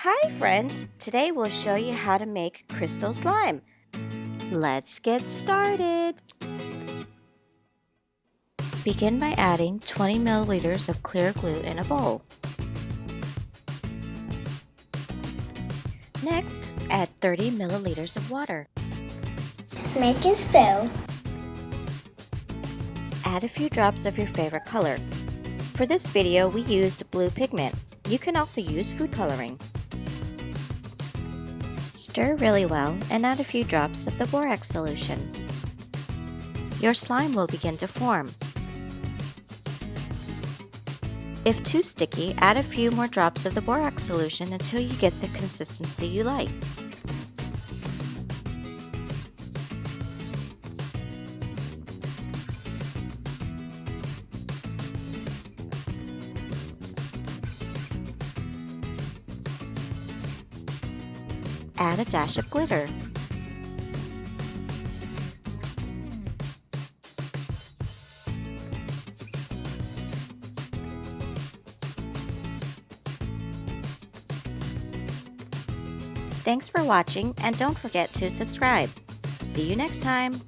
Hi friends! Today we'll show you how to make crystal slime. Let's get started! Begin by adding 20 milliliters of clear glue in a bowl. Next, add 30 milliliters of water. Make a spill. Add a few drops of your favorite color. For this video, we used blue pigment. You can also use food coloring. Stir really well and add a few drops of the Borax Solution. Your slime will begin to form. If too sticky, add a few more drops of the Borax Solution until you get the consistency you like. Add a dash of glitter. Thanks for watching and don't forget to subscribe. See you next time!